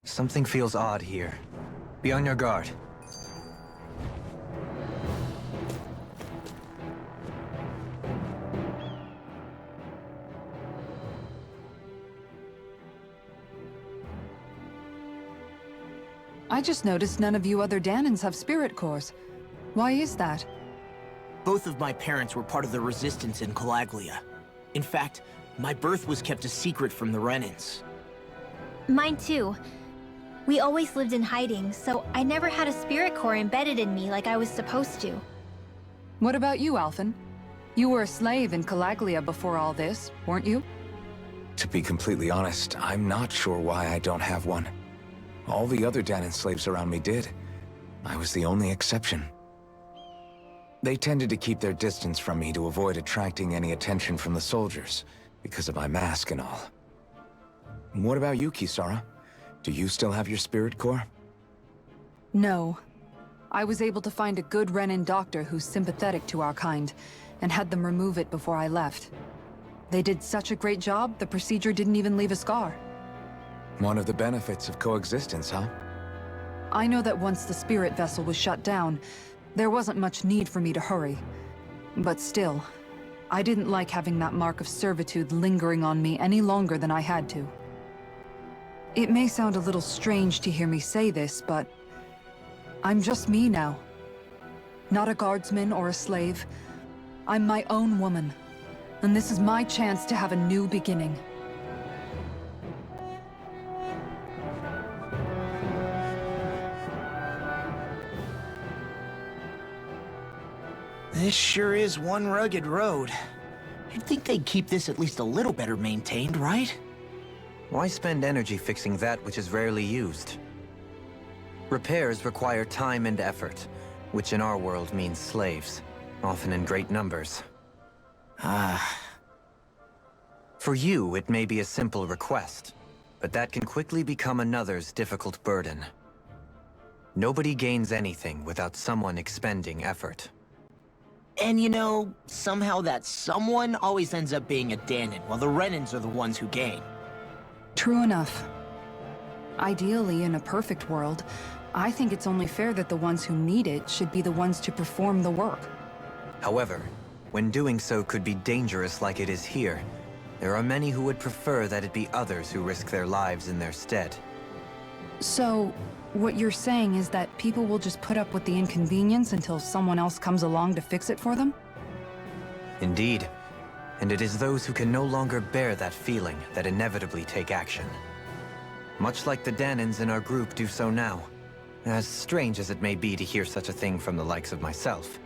Something feels odd here. Be on your guard. I just noticed none of you other Danans have spirit cores. Why is that? Both of my parents were part of the resistance in Calaglia. In fact, my birth was kept a secret from the Renans. Mine too. We always lived in hiding, so I never had a spirit core embedded in me like I was supposed to. What about you, Alphen? You were a slave in Calaglia before all this, weren't you? To be completely honest, I'm not sure why I don't have one. All the other Danan slaves around me did. I was the only exception. They tended to keep their distance from me to avoid attracting any attention from the soldiers, because of my mask and all. What about you, Kisara? Do you still have your spirit core? No. I was able to find a good Renan doctor who's sympathetic to our kind, and had them remove it before I left. They did such a great job, the procedure didn't even leave a scar. One of the benefits of coexistence, huh? I know that once the spirit vessel was shut down, there wasn't much need for me to hurry. But still, I didn't like having that mark of servitude lingering on me any longer than I had to. It may sound a little strange to hear me say this, but I'm just me now. Not a guardsman or a slave. I'm my own woman, and this is my chance to have a new beginning. This sure is one rugged road. You'd think they'd keep this at least a little better maintained, right? Why spend energy fixing that which is rarely used? Repairs require time and effort, which in our world means slaves, often in great numbers. For you, it may be a simple request, but that can quickly become another's difficult burden. Nobody gains anything without someone expending effort. And you know, somehow that someone always ends up being a Danan, while the Renans are the ones who gain. True enough. Ideally, in a perfect world, I think it's only fair that the ones who need it should be the ones to perform the work. However, when doing so could be dangerous like it is here, there are many who would prefer that it be others who risk their lives in their stead. So, what you're saying is that people will just put up with the inconvenience until someone else comes along to fix it for them? Indeed. And it is those who can no longer bear that feeling that inevitably take action. Much like the Danans in our group do so now. As strange as it may be to hear such a thing from the likes of myself.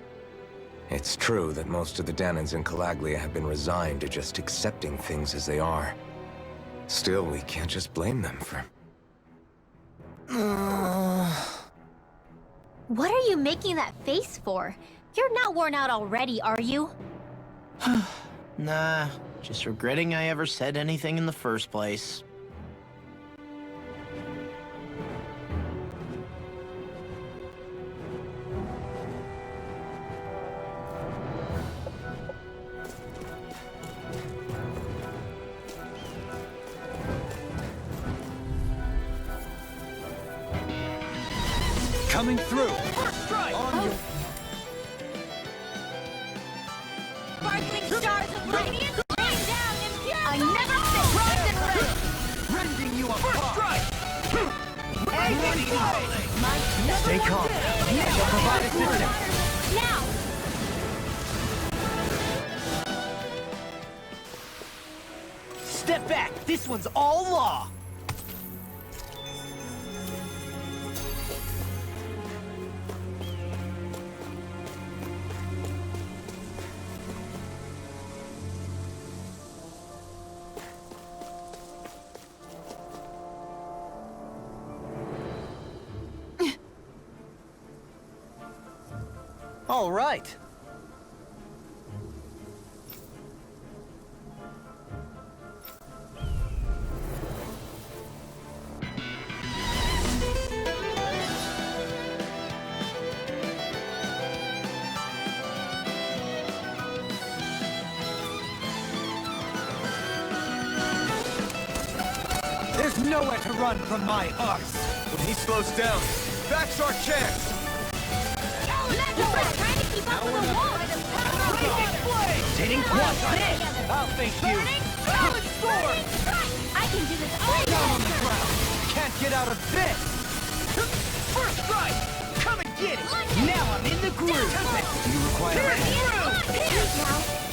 It's true that most of the Danans in Calaglia have been resigned to just accepting things as they are. Still, we can't just blame them for... What are you making that face for? You're not worn out already, are you? Nah, just regretting I ever said anything in the first place. Coming through! First strike! On you! Sparkling stars of radiance, rain down in pure I never fit! Rending you apart! First strike! Stay calm. I shall provide assistance. Now! Step back! This one's all law! All right. There's nowhere to run from my arse. When he slows down, that's our chance! Trying to keep up with the wall. Didn't want this! I'll face you! Solid sword! I can do this all Down on day. the ground! Can't get out of this! First strike! Come and get it! Now I'm in the groove! You require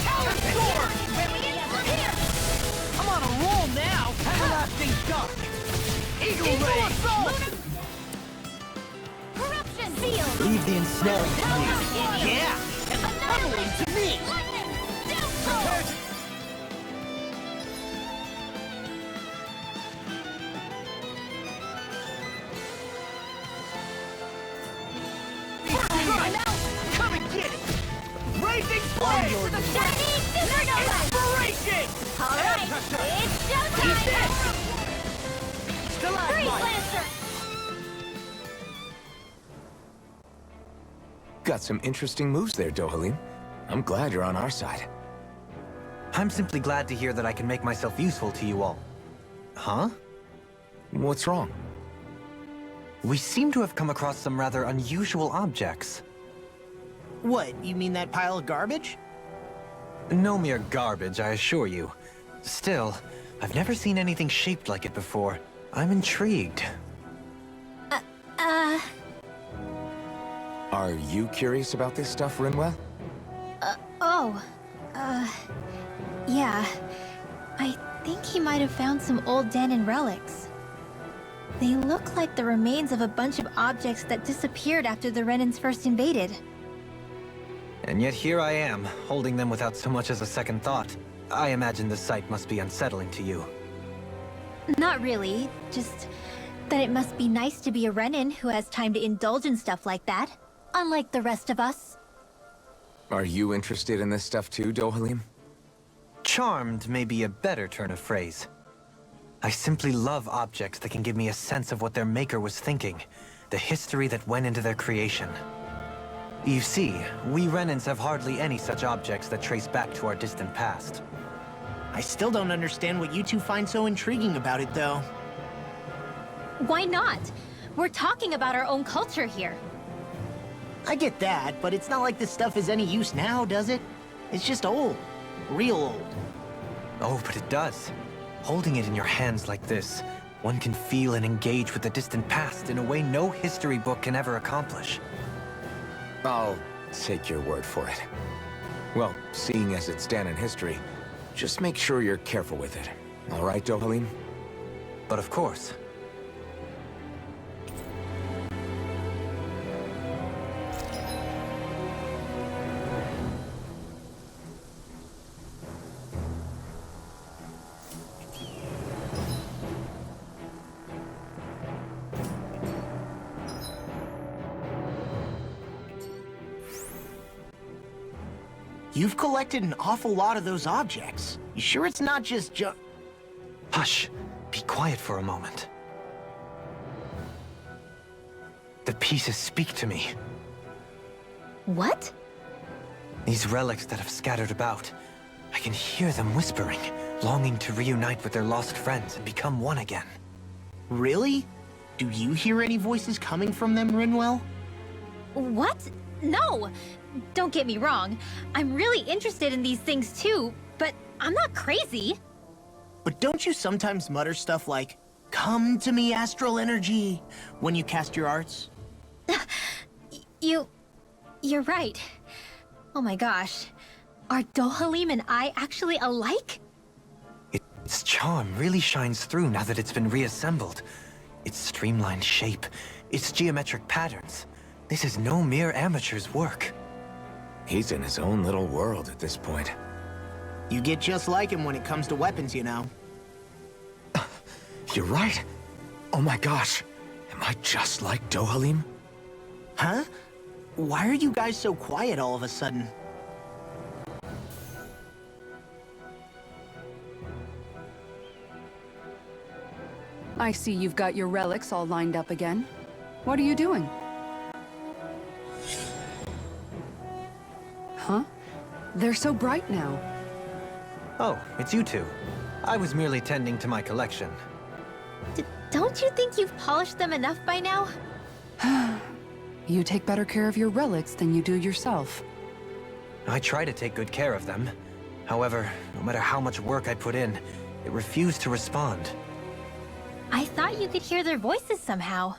Talon sword! I'm on a roll now! Everlasting dark! Eagle ray! Corruption field. Leave the ensnaring to me. Yeah! Annihilating To me! Come and get it! Raising flame! Inspiration! Alright, it's showtime! Freeze Lancer! Got some interesting moves there, Dohalim. I'm glad you're on our side. I'm simply glad to hear that I can make myself useful to you all. Huh? What's wrong? We seem to have come across some rather unusual objects. What, you mean that pile of garbage? No mere garbage, I assure you. Still, I've never seen anything shaped like it before. I'm intrigued. Are you curious about this stuff, Rinwell? Yeah. I think he might have found some old Danon relics. They look like the remains of a bunch of objects that disappeared after the Renans first invaded. And yet here I am, holding them without so much as a second thought. I imagine the sight must be unsettling to you. Not really, just that it must be nice to be a Renan who has time to indulge in stuff like that, unlike the rest of us. Are you interested in this stuff too, Dohalim? Charmed may be a better turn of phrase. I simply love objects that can give me a sense of what their maker was thinking, the history that went into their creation. You see, we Renans have hardly any such objects that trace back to our distant past. I still don't understand what you two find so intriguing about it, though. Why not? We're talking about our own culture here. I get that, but it's not like this stuff is any use now, does it? It's just old. Real old. Oh, but it does. Holding it in your hands like this, one can feel and engage with the distant past in a way no history book can ever accomplish. I'll take your word for it. Well, seeing as it's Danon history, just make sure you're careful with it. All right, Dohalim? But of course. You've collected an awful lot of those objects. You sure it's not just Hush! Be quiet for a moment. The pieces speak to me. What? These relics that have scattered about. I can hear them whispering, longing to reunite with their lost friends and become one again. Really? Do you hear any voices coming from them, Rinwell? What? No! Don't get me wrong. I'm really interested in these things too, but I'm not crazy. But don't you sometimes mutter stuff like, "Come to me, astral energy," when you cast your arts? You're right. Oh my gosh. Are Dohalim and I actually alike? Its charm really shines through now that it's been reassembled. Its streamlined shape, its geometric patterns. This is no mere amateur's work. He's in his own little world at this point. You get just like him when it comes to weapons, you know. You're right. Oh my gosh. Am I just like Dohalim? Huh? Why are you guys so quiet all of a sudden? I see you've got your relics all lined up again. What are you doing? Huh? They're so bright now. Oh, it's you two. I was merely tending to my collection. Don't you think you've polished them enough by now? You take better care of your relics than you do yourself. I try to take good care of them. However, no matter how much work I put in, it refused to respond. I thought you could hear their voices somehow.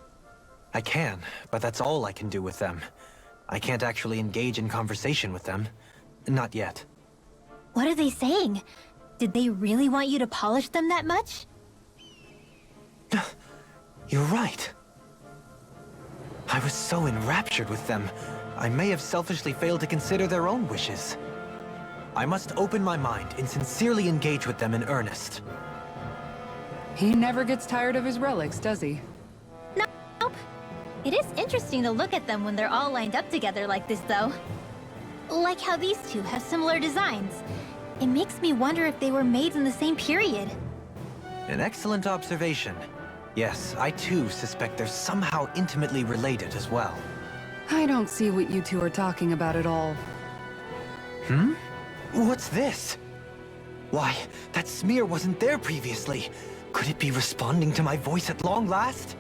I can, but that's all I can do with them. I can't actually engage in conversation with them. Not yet. What are they saying? Did they really want you to polish them that much? You're right. I was so enraptured with them, I may have selfishly failed to consider their own wishes. I must open my mind and sincerely engage with them in earnest. He never gets tired of his relics, does he? Nope. It is interesting to look at them when they're all lined up together like this, though. Like how these two have similar designs. It makes me wonder if they were made in the same period. An excellent observation. Yes, I too suspect they're somehow intimately related as well. I don't see what you two are talking about at all. Hmm? What's this? Why, that smear wasn't there previously. Could it be responding to my voice at long last?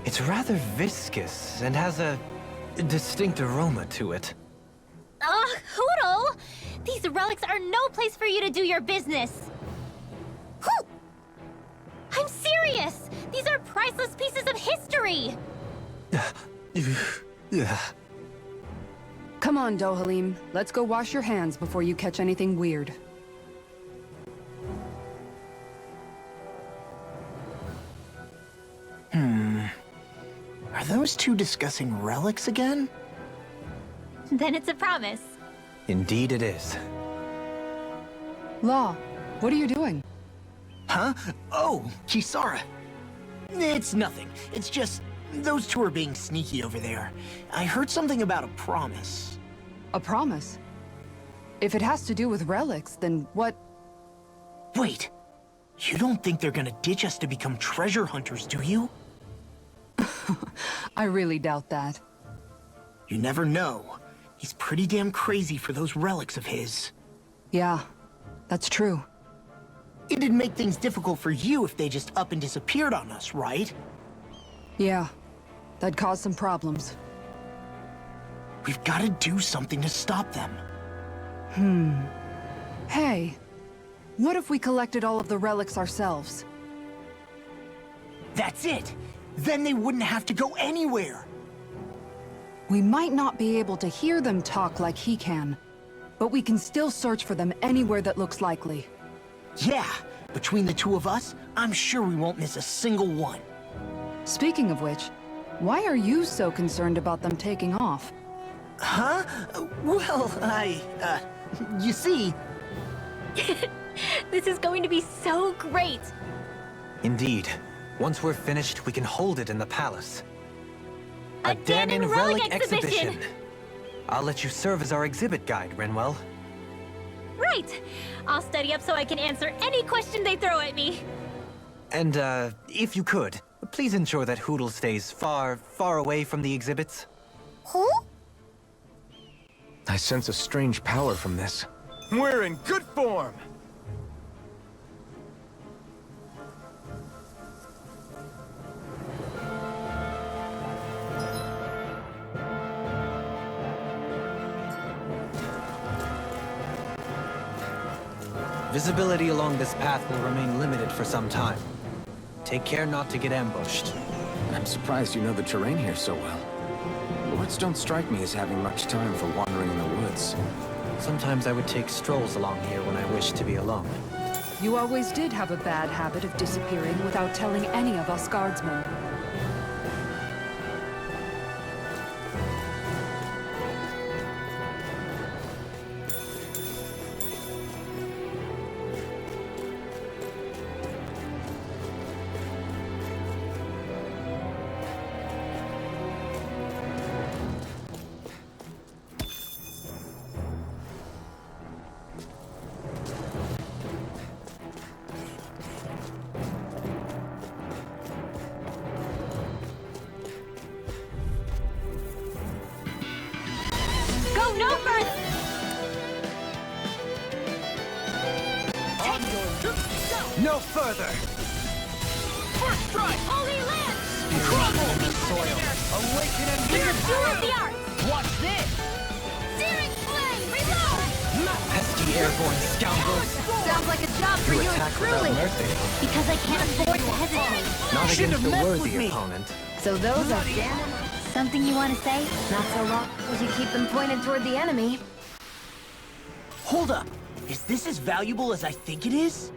It's rather viscous and has a distinct aroma to it. Ugh, Hoodle! These relics are no place for you to do your business! Whew! I'm serious! These are priceless pieces of history! Come on, Dohalim. Let's go wash your hands before you catch anything weird. Are those two discussing relics again? Then it's a promise. Indeed it is. Law, what are you doing? Huh? Oh, Kisara. It's nothing. It's just, those two are being sneaky over there. I heard something about a promise. A promise? If it has to do with relics, then what? Wait. You don't think they're gonna ditch us to become treasure hunters, do you? I really doubt that. You never know. He's pretty damn crazy for those relics of his. Yeah, that's true. It'd make things difficult for you if they just up and disappeared on us, right? Yeah, that'd cause some problems. We've got to do something to stop them. Hey, what if we collected all of the relics ourselves? That's it! Then they wouldn't have to go anywhere! We might not be able to hear them talk like he can, but we can still search for them anywhere that looks likely. Yeah, between the two of us, I'm sure we won't miss a single one. Speaking of which, why are you so concerned about them taking off? Huh? Well, you see... This is going to be so great! Indeed. Once we're finished, we can hold it in the palace. A Danon relic exhibition! I'll let you serve as our exhibit guide, Renwell. Right! I'll study up so I can answer any question they throw at me. And, if you could, please ensure that Hoodle stays far, far away from the exhibits. Who? I sense a strange power from this. We're in good form! Visibility along this path will remain limited for some time. Take care not to get ambushed. I'm surprised you know the terrain here so well. Lords don't strike me as having much time for wandering in the woods. Sometimes I would take strolls along here when I wished to be alone. You always did have a bad habit of disappearing without telling any of us guardsmen. Go no further! No further! strike! Holy Lance! Crumble the soil! Awaken and It's a duel of the arts! watch this! Searing flame! Reload! Pesky airborne scoundrels! Sounds like a job for You you and attack without truly. mercy. Because I can't afford to hesitate. Not Shouldn't against have a messed with worthy me. opponent. So those are Something you want to say? not so long as you keep them pointed toward the enemy. Hold up. Is this as valuable as I think it is?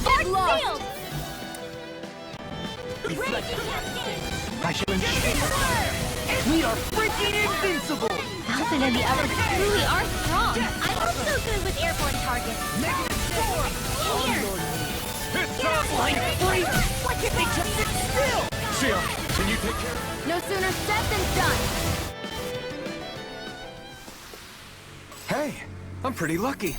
Get lost! I should We are freaking invincible! Alvin and the others truly are strong. I'm also good with airborne targets. -4! In here! It's time! Like freeze! Why can't they just sit still? Sia, can you take care of... No sooner said than done. Hey, I'm pretty lucky.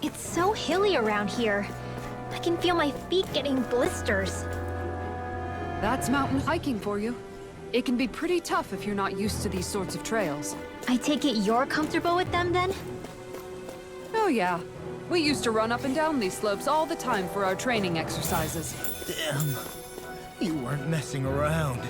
It's so hilly around here. I can feel my feet getting blisters. That's mountain hiking for you. It can be pretty tough if you're not used to these sorts of trails. I take it you're comfortable with them then? Oh yeah. We used to run up and down these slopes all the time for our training exercises. Damn. You weren't messing around.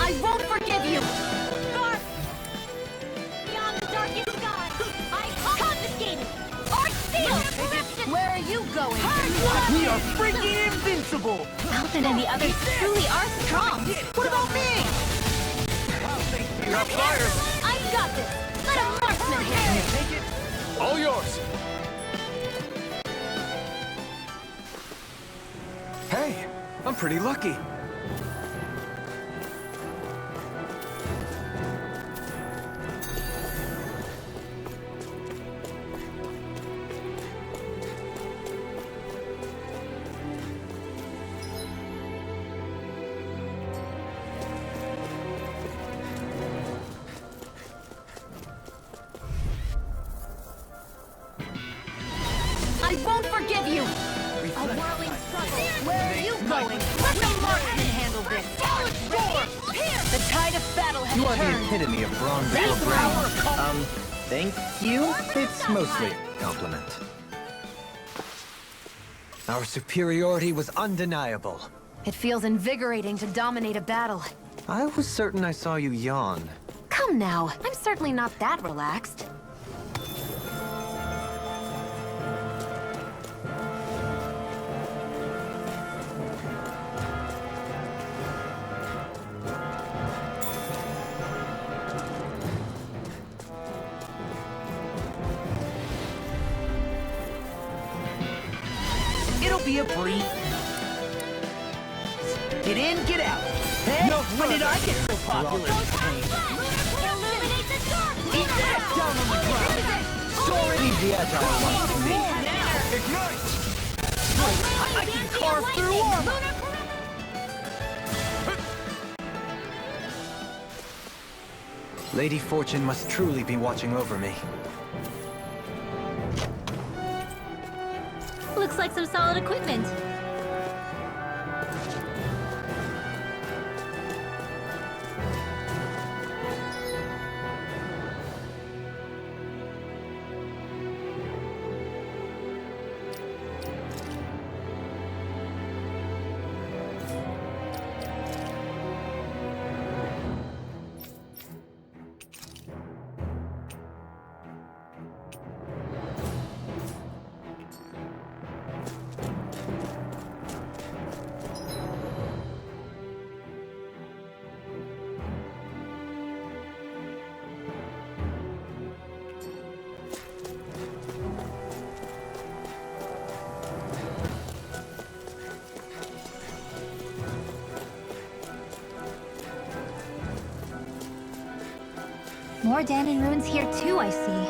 I won't forgive you! Dark! Beyond the darkest sky, I confiscated! Art sealed! Where are you going? We are freaking invincible! Alvin and the others truly are strong! What about me? You're on fire! I've got this! Let a marksman hit me! All yours! Hey, I'm pretty lucky. I won't forgive you! A whirling struggle! Where are you going? Let the marksman handle this! The tide of battle has You are the turned! epitome of bronze or brain. Thank you. It's mostly a compliment. Our superiority was undeniable. It feels invigorating to dominate a battle. I was certain I saw you yawn. Come now, I'm certainly not that relaxed. It'll be a breeze. Get in, get out. Hey, when did I get so popular? Illuminate the dark! Eat that down on the ground. Sorry. Leave the agile ones to me. Ignite! I can carve through armor. Lady Fortune must truly be watching over me. Looks like some solid equipment. More Danon ruins here too, I see.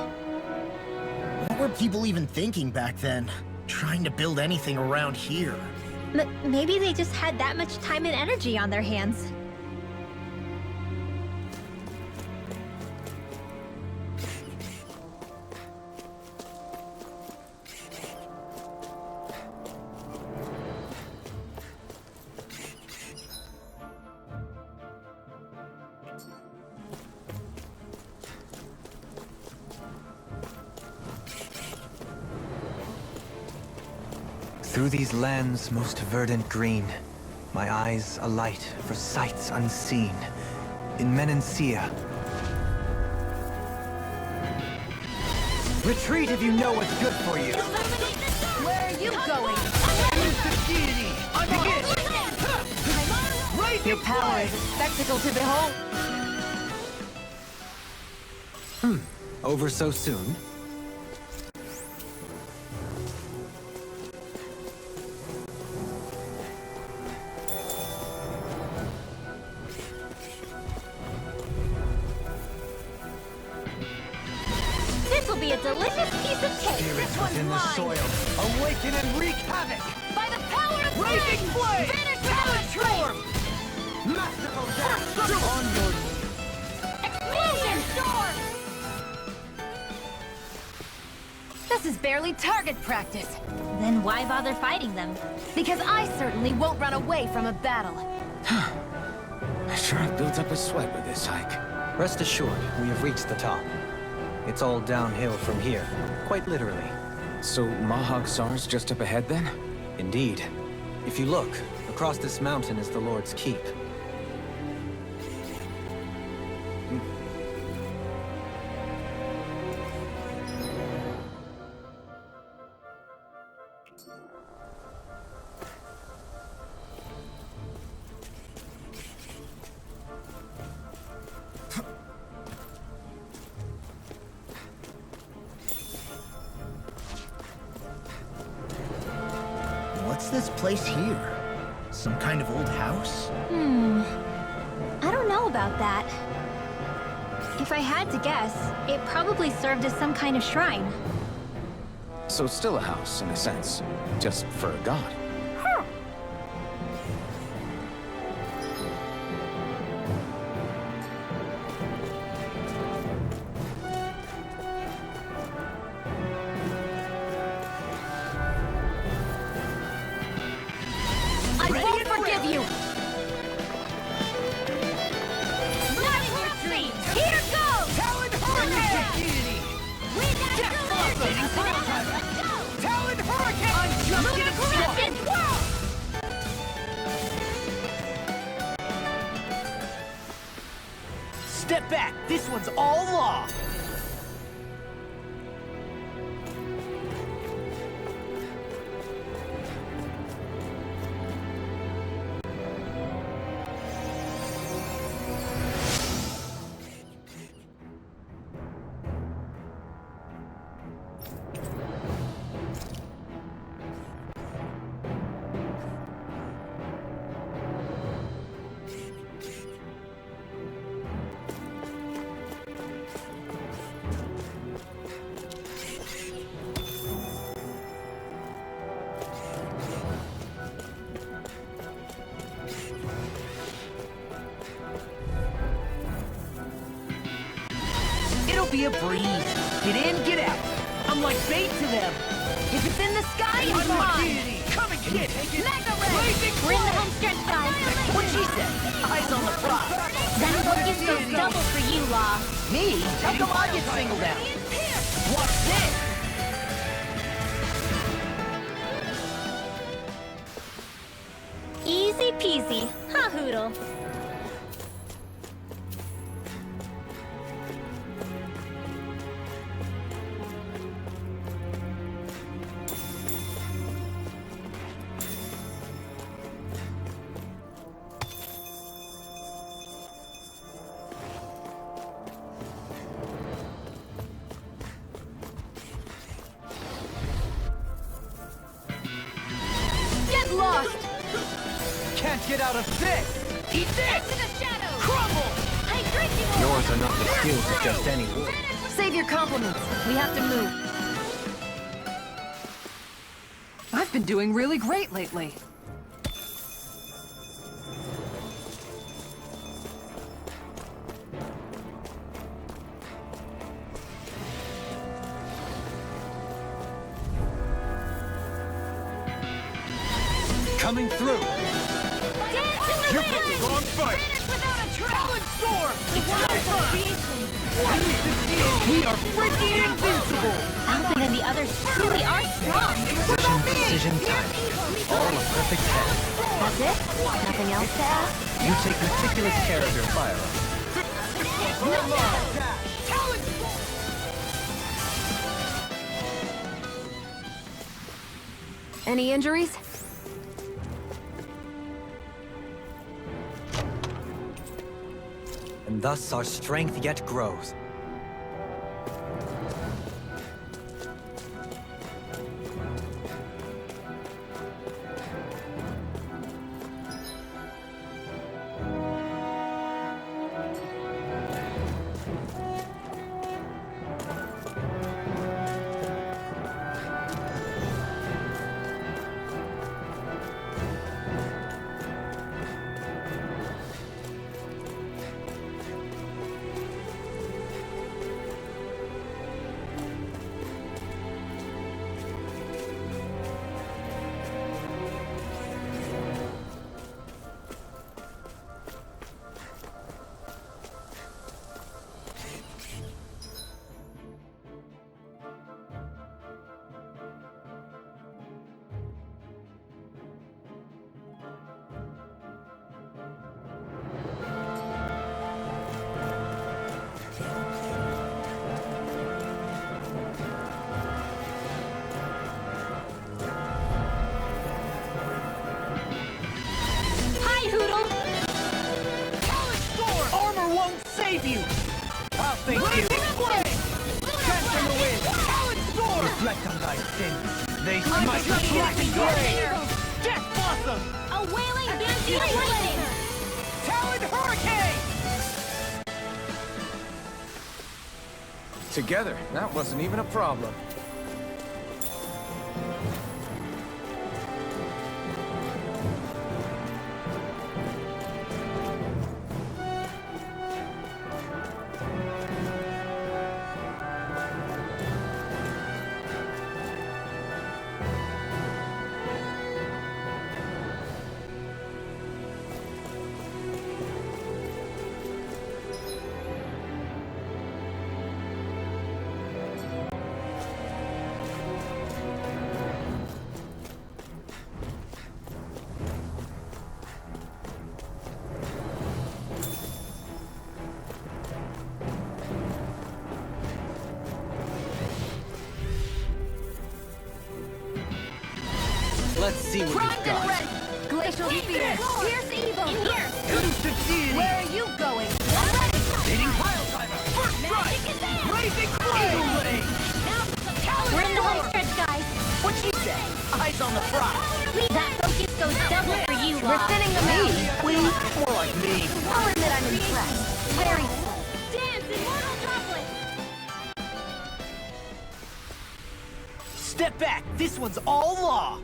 What were people even thinking back then? Trying to build anything around here? Maybe they just had that much time and energy on their hands. Through these lands most verdant green, my eyes alight for sights unseen. In Menancia. Retreat if you know what's good for you. Where are you going? Use the deity. Begin. Raise Your power is a spectacle to behold. Over so soon? This'll be a delicious piece of cake. Spirits within the soil. Awaken and wreak havoc. By the power of Raging flame. Vanish Talon storm. Masterful dash. Onward. Explosion! Storm! This is barely target practice. Then why bother fighting them? Because I certainly won't run away from a battle. I sure have built up a sweat with this hike. Rest assured, we have reached the top. It's all downhill from here, quite literally. So Mahag Sar's just up ahead then? Indeed. If you look, across this mountain is the Lord's Keep. What's this place here? Some kind of old house? I don't know about that. If I had to guess, it probably served as some kind of shrine. So still a house, in a sense. Just for a god. I won't forgive you! Not in your dreams! Here goes! Talon hurricane. We gotta Get go! pulsating firepower. Let's go! Talon hurricane. I'm just getting started. Step back. This one's all law. It'll be a breeze. Get in, get out. I'm like bait to them. If it's in the sky, it's I'm my mine! deity. Come and get it. Mega Ray! Blazing We're in the flame. home stretch, guys! What she said. Eyes on the prize. That focus goes double for you, Law. Me? How come I get singled out? Watch this. Easy peasy. Huh, Hoodle? Get lost! Can't get out of this. Eat this. Into the shadows! Crumble. I agree! Yours are not the skills of just any warrior. Save your compliments. We have to move. I've been doing really great lately. Coming through. You're picking on fire! Talent storm! We are freaking invincible! Alfred and the others truly are strong. Precision time. All a perfect 10. That's it? Nothing else to ask? You take meticulous care of your firearm. Talent Any injuries? And thus our strength yet grows. Hi, Hoodle! Talent storm! Armor won't save you! I'll thank you! Send from the wind! Talent storm! Reflect on thy sins! They smite the black and gray! Death blossom! A wailing Banshee flame! Talent hurricane! Together, that wasn't even a problem. Let's see what you've got. Glacial Spear! Fierce Evil! Here! Succeeding! Where are you going? Hitting pile driver! First strike! Raising flame! We're in the home stretch, guys. What'd she say? Eyes on the prize! That focus goes double for you, We're Law. thinning them out! We? More like me. I'll admit I'm impressed. Very so. Dance, immortal droplet! Step back! This one's all law!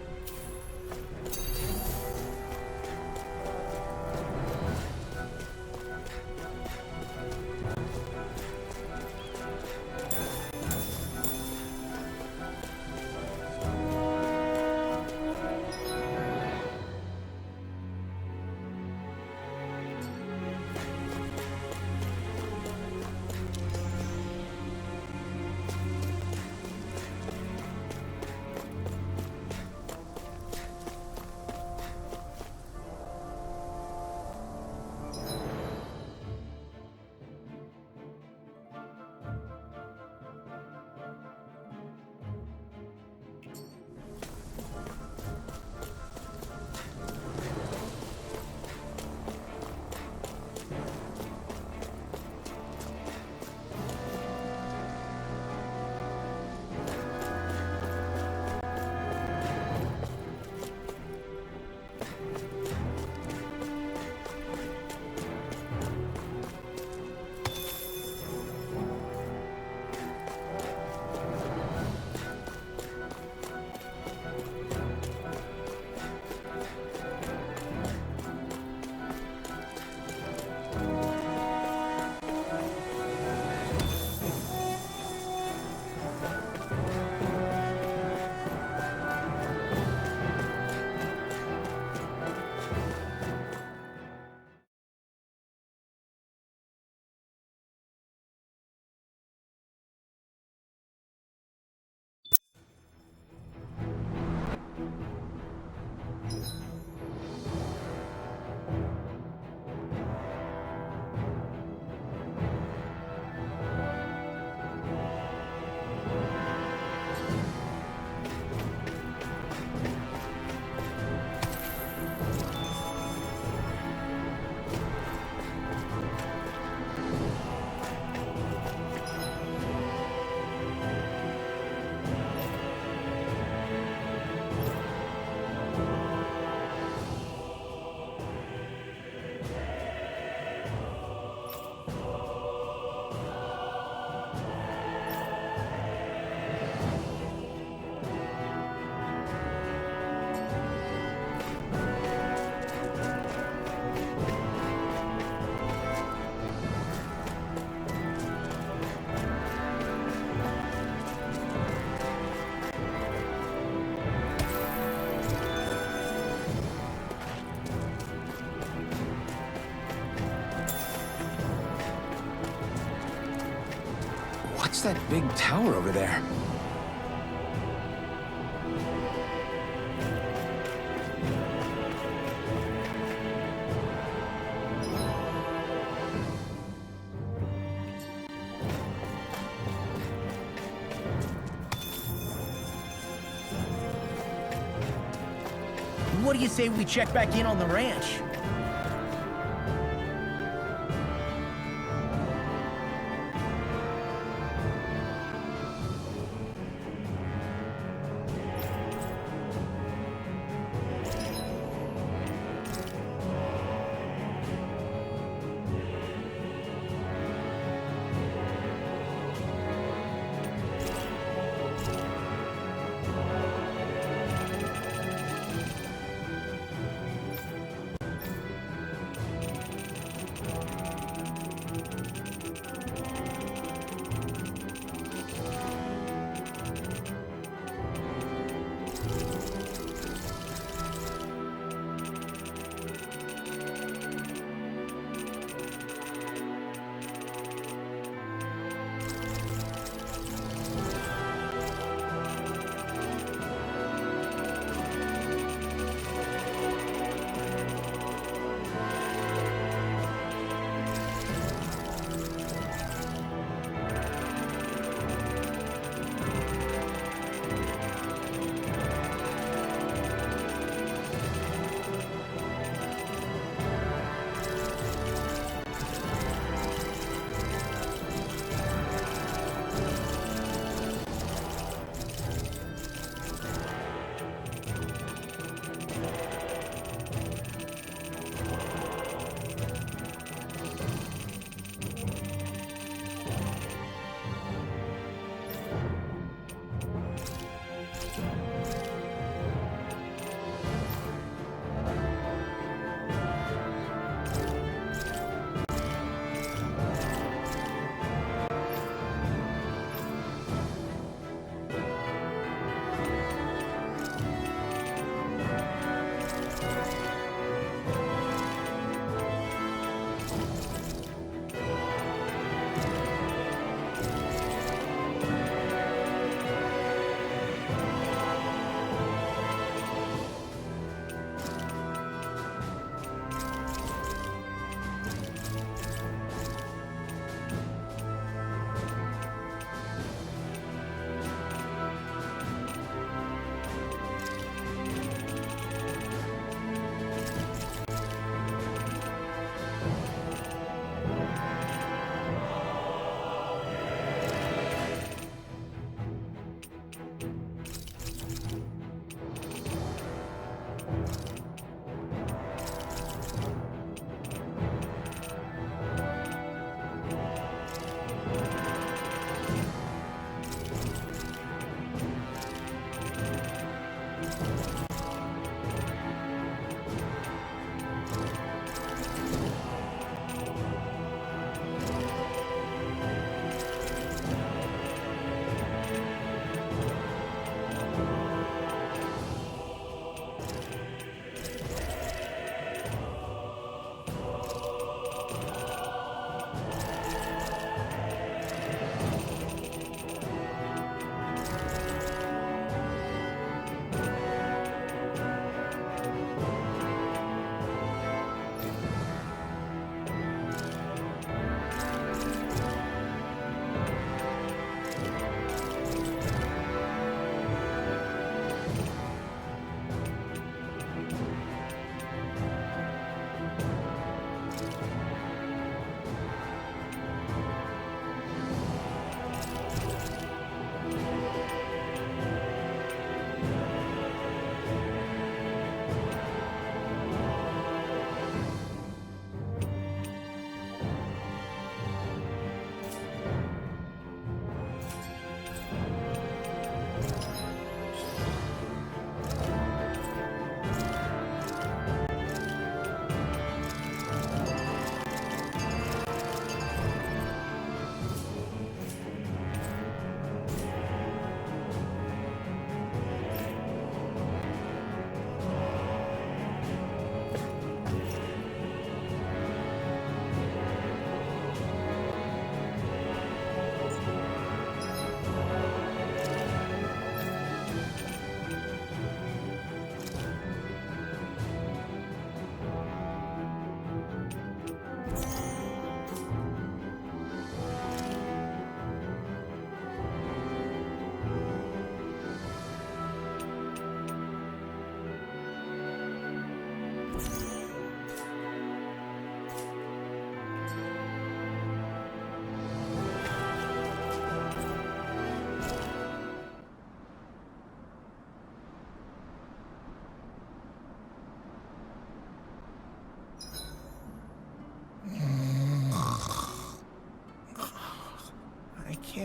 What's that big tower over there? What do you say we check back in on the ranch?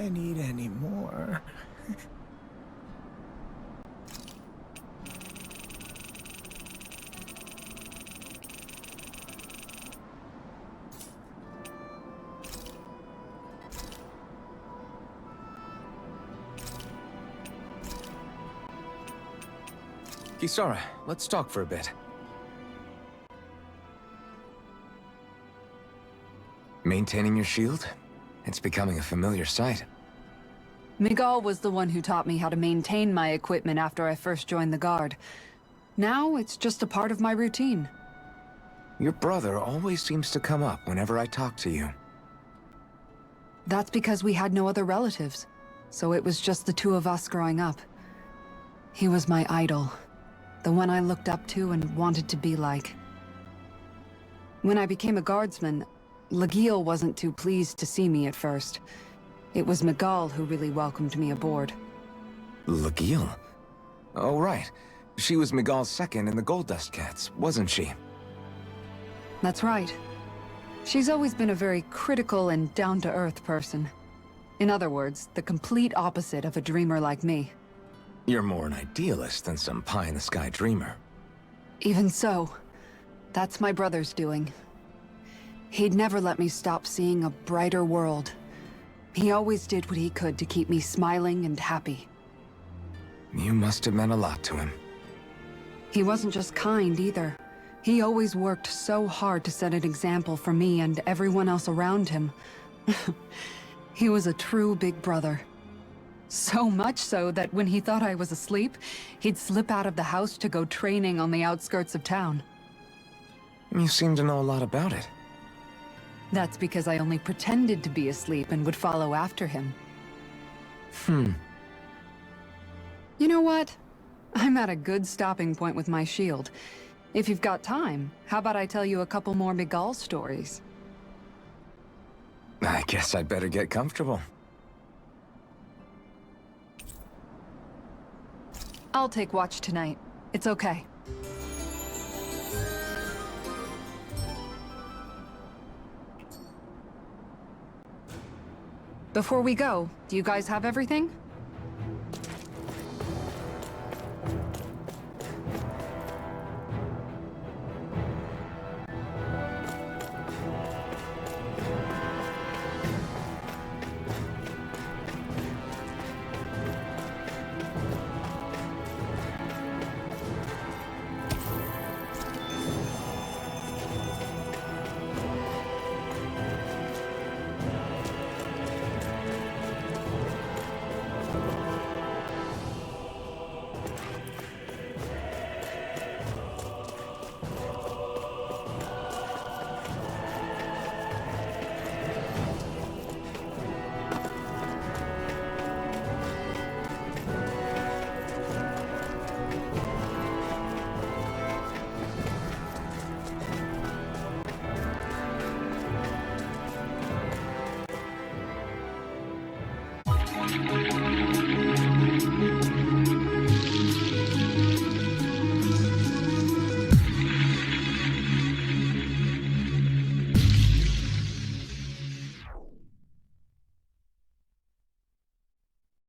can't eat anymore. Kisara, let's talk for a bit. Maintaining your shield? It's becoming a familiar sight. Miguel was the one who taught me how to maintain my equipment after I first joined the Guard. Now, it's just a part of my routine. Your brother always seems to come up whenever I talk to you. That's because we had no other relatives, so it was just the two of us growing up. He was my idol, the one I looked up to and wanted to be like. When I became a guardsman, Lagiel wasn't too pleased to see me at first. It was Miguel who really welcomed me aboard. Lagiel? Oh, right. She was Miguel's second in the Gold Dust Cats, wasn't she? That's right. She's always been a very critical and down-to-earth person. In other words, the complete opposite of a dreamer like me. You're more an idealist than some pie-in-the-sky dreamer. Even so, that's my brother's doing. He'd never let me stop seeing a brighter world. He always did what he could to keep me smiling and happy. You must have meant a lot to him. He wasn't just kind either. He always worked so hard to set an example for me and everyone else around him. He was a true big brother. So much so that when he thought I was asleep, he'd slip out of the house to go training on the outskirts of town. You seem to know a lot about it. That's because I only pretended to be asleep and would follow after him. You know what? I'm at a good stopping point with my shield. If you've got time, how about I tell you a couple more Miguel stories? I guess I'd better get comfortable. I'll take watch tonight. It's okay. Before we go, do you guys have everything?